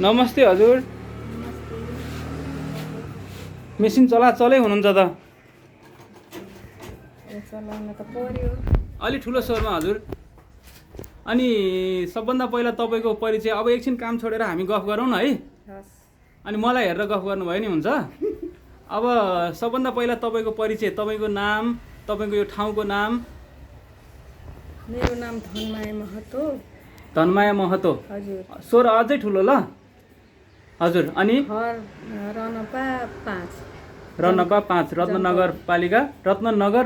नमस्ते हजुर। मेसिन चलाचलै हुनुहुन्छ त। चलाउन त पर्यो। अलि ठुलो स्वरमा हजुर। अनि सबभन्दा पहिला तपाईँको परिचय, अब एकछिन काम छोडेर हामी गफ गरौँ न है। अनि मलाई हेरेर गफ गर्नुभयो नि हुन्छ। अब सबभन्दा पहिला तपाईँको परिचय, तपाईँको नाम, तपाईँको यो ठाउँको नाम। मेरो नाम धनमाया महतो। धनमाया महतो हजुर। स्वर अझै ठुलो ल हजुर। अनि रनपा 5 रनपा 5 रत्ननगर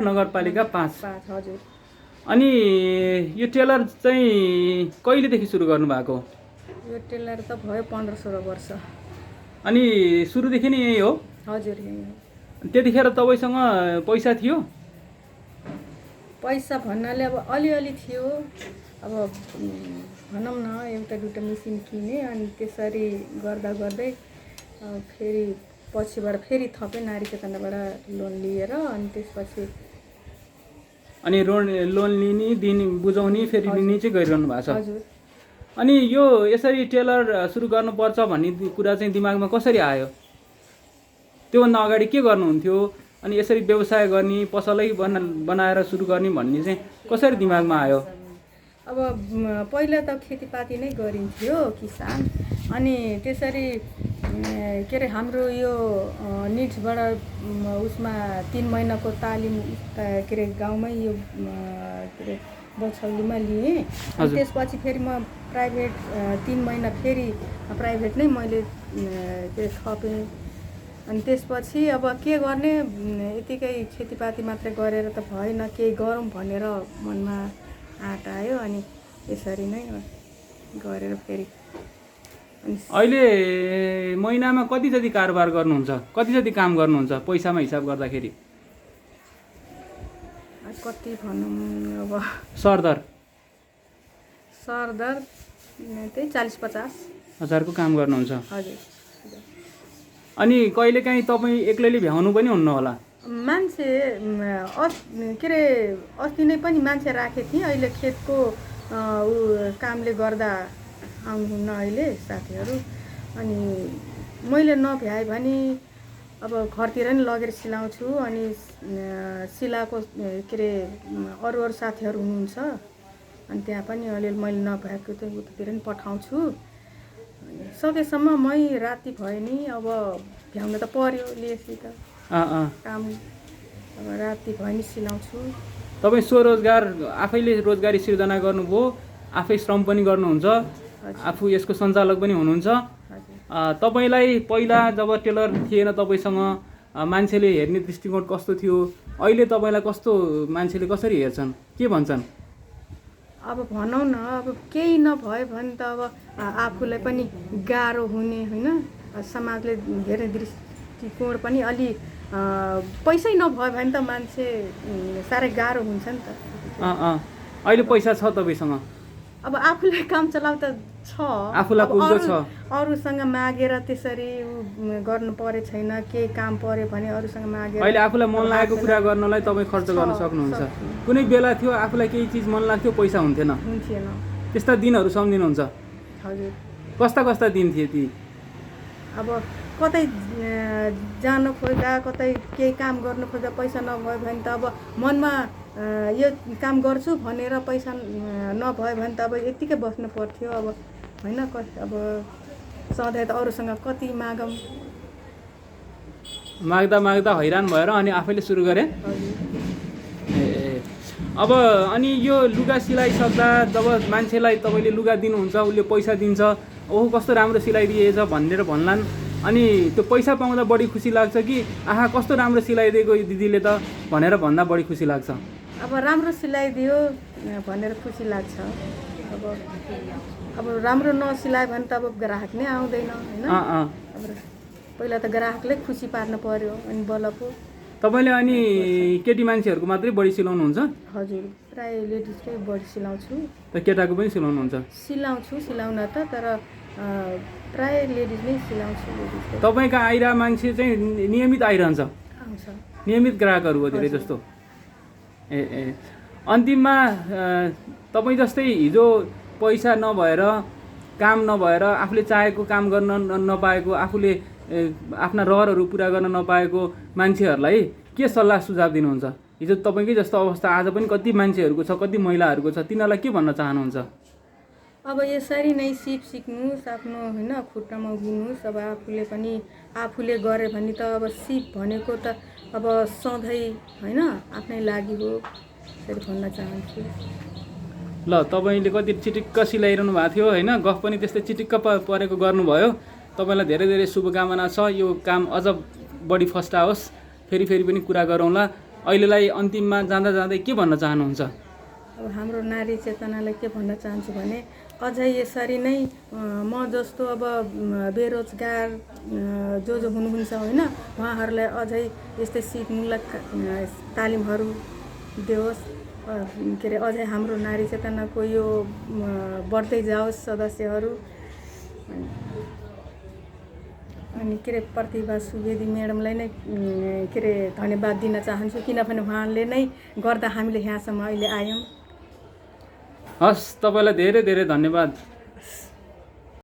नगरपालिका 5। हजुर। अनि यो टेलर चाहिँ कहिलेदेखि सुरु गर्नुभएको? यो टेलर त भयो 15-16 वर्ष। अनि सुरुदेखि नै यही हो? हजुर यही हो। त्यतिखेर तपाईँसँग पैसा थियो? पैसा भन्नाले अब अलिअलि थियो। अब भनौँ न एउटा दुईवटा मेसिन किने अनि त्यसरी गर्दा गर्दै फेरि पछिबाट फेरि थपे नारी चेतनाबाट लोन लिएर अनि त्यसपछि अनि लोन लिने दिने बुझाउने फेरि लिने चाहिँ गरिरहनु भएको छ। हजुर। अनि यो यसरी टेलर सुरु गर्नुपर्छ भन्ने कुरा चाहिँ दिमागमा कसरी आयो? त्योभन्दा अगाडि के गर्नुहुन्थ्यो? अनि यसरी व्यवसाय गर्ने, पसलै बनाएर सुरु गर्ने भन्ने चाहिँ कसरी दिमागमा आयो? अब पहिला त खेतीपाती नै गरिन्थ्यो किसान। अनि त्यसरी के अरे हाम्रो यो निड्सबाट उसमा 3 महिनाको तालिम के अरे गाउँमै यो के अरे बछौलीमा लिएँ। अनि त्यसपछि फेरि म प्राइभेट 3 महिना फेरि प्राइभेट नै मैले के थपेँ। अनि त्यसपछि अब के गर्ने, यतिकै खेतीपाती मात्रै गरेर त भएन, केही गरौँ भनेर मनमा आँट आयो। अनि यसरी नै गरेर फेरि अहिले महिनामा कति जति कारोबार गर्नुहुन्छ? कति जति काम गर्नुहुन्छ पैसामा हिसाब गर्दाखेरि? कति भनौँ अब सरदर त्यही 40-50 हजारको काम गर्नुहुन्छ। हजुर। अनि कहिलेकाहीँ तपाईँ एक्लैले भ्याउनु पनि हुन्न होला? मान्छे के अरे अस्ति नै पनि मान्छे राखेको थिएँ। अहिले खेतको कामले गर्दा आउनुहुन्न अहिले साथीहरू। अनि मैले नभ्याएँ भने अब घरतिर नि लगेर सिलाउँछु। अनि सिलाएको के अरे अरू साथीहरू हुनुहुन्छ, अनि त्यहाँ पनि अलिअलि मैले नभ्याएको त उतातिर नि पठाउँछु। सकेसम्म मै राति भयो नि अब भ्याउन त पर्यो लिएपछि त काम। अब राति भयो नि सिलाउँछु। तपाईँ स्वरोजगार आफैले रोजगारी सिर्जना गर्नुभयो, आफै श्रम पनि गर्नुहुन्छ, आफू यसको सञ्चालक पनि हुनुहुन्छ। तपाईँलाई पहिला जब टेलर थिएन तपाईँसँग, मान्छेले हेर्ने दृष्टिकोण कस्तो थियो? अहिले तपाईँलाई कस्तो मान्छेले कसरी हेर्छन्, के भन्छन्? अब भनौँ न, अब केही नभयो भने त अब आफूलाई पनि गाह्रो हुने होइन। समाजले हेर्ने दृष्टिकोण पनि अलि पैसै नभयो भने त मान्छे साह्रै गाह्रो हुन्छ नि त। अहिले पैसा छ तपाईँसँग? अब आफूले काम चलाउ त छ, आफूलाई पुग्दो छ। अरूसँग मागेर त्यसरी गर्नु परे छैन। केही काम पर्यो भने अरूसँग मागेर अहिले आफूलाई मन लागेको कुरा गर्नलाई तपाईँ खर्च गर्न सक्नुहुन्छ। कुनै बेला थियो आफूलाई केही चिज मन लाग्थ्यो, पैसा हुन्थेन, त्यस्ता दिनहरू सम्झिनुहुन्छ? हजुर। कस्ता कस्ता दिन थिए ती? अब कतै जान खोज्दा, कतै केही काम गर्नु खोज्दा पैसा नभयो भने त अब मनमा यो काम गर्छु भनेर पैसा नभयो भने त अब यत्तिकै बस्नु पर्थ्यो। अब होइन, अब सधैँ त अरूसँग कति मागौँ। माग्दा हैरान भएर अनि आफैले सुरु गरेँ। अब अनि यो लुगा सिलाइसक्दा जब मान्छेलाई तपाईँले लुगा दिनुहुन्छ, उसले पैसा दिन्छ, ओहो कस्तो राम्रो सिलाइदिएछ भनेर भन्लान्। अनि त्यो पैसा पाउँदा बढी खुसी लाग्छ कि आहा कस्तो राम्रो सिलाइदिएको दिदीले त भनेर भन्दा बढी खुसी लाग्छ? अब राम्रो सिलाइदियो भनेर खुसी लाग्छ। अब राम्रो नसिलायो भने त अब ग्राहक नै आउँदैन होइन। अब पहिला त ग्राहकलाई खुसी पार्नु पर्यो अनि बल्ल पो। तपाईँले अनि केटी मान्छेहरूको मात्रै बढी सिलाउनुहुन्छ? हजुर, प्राय लेडिजकै बढी सिलाउँछु। त केटाको पनि सिलाउनुहुन्छ? सिलाउँछु, सिलाउन त, तर प्राय लेडिज नै सिलाउँछु। तपाईँका आइरा मान्छे चाहिँ नियमित आइरहन्छ? आउँछ, नियमित ग्राहकहरू हो धेरै जस्तो। अन्तिममा तपाईँ जस्तै हिजो पैसा नभएर काम नभएर आफूले चाहेको काम गर्न नपाएको, आफूले आफ्ना रहरहरू पुरा गर्न नपाएको मान्छेहरूलाई के सल्लाह सुझाव दिनुहुन्छ? हिजो तपाईँकै जस्तो अवस्था आज पनि कति मान्छेहरूको छ, कति महिलाहरूको छ, तिनीहरूलाई के भन्न चाहनुहुन्छ? अब यसरी नै सिप सिक्नुहोस्, आफ्नो होइन खुट्टामा उभिनुहोस्। अब आफूले गऱ्यो भने त अब सिप भनेको त अब सधैँ होइन आफ्नै लागि हो, त्यसरी भन्न चाहन्छु। ल तपाईँले कति चिटिक्क सिलाइरहनु भएको थियो होइन, गफ पनि त्यस्तै चिटिक्क परेको गर्नुभयो। तपाईँलाई धेरै धेरै शुभकामना छ, यो काम अझ बढी फस्टाओस्, फेरि पनि कुरा गरौँला। अहिलेलाई अन्तिममा जाँदा जाँदै के भन्न चाहनुहुन्छ? अब हाम्रो नारी चेतनालाई के भन्न चाहन्छु भने अझै यसरी नै म जस्तो अब बेरोजगार जो हुनुहुन्छ होइन, उहाँहरूलाई अझै यस्तै सिपमूलक तालिमहरू दियोस्। के अरे अझै हाम्रो नारी चेतनाको यो बढ्दै जाओस् सदस्यहरू। अनि के अरे प्रतिभा सुवेदी म्याडमलाई नै के अरे धन्यवाद दिन चाहन्छु, किनभने उहाँले नै गर्दा हामीले यहाँसम्म अहिले आयौँ। हस्, तपाईँलाई धेरै धेरै धन्यवाद।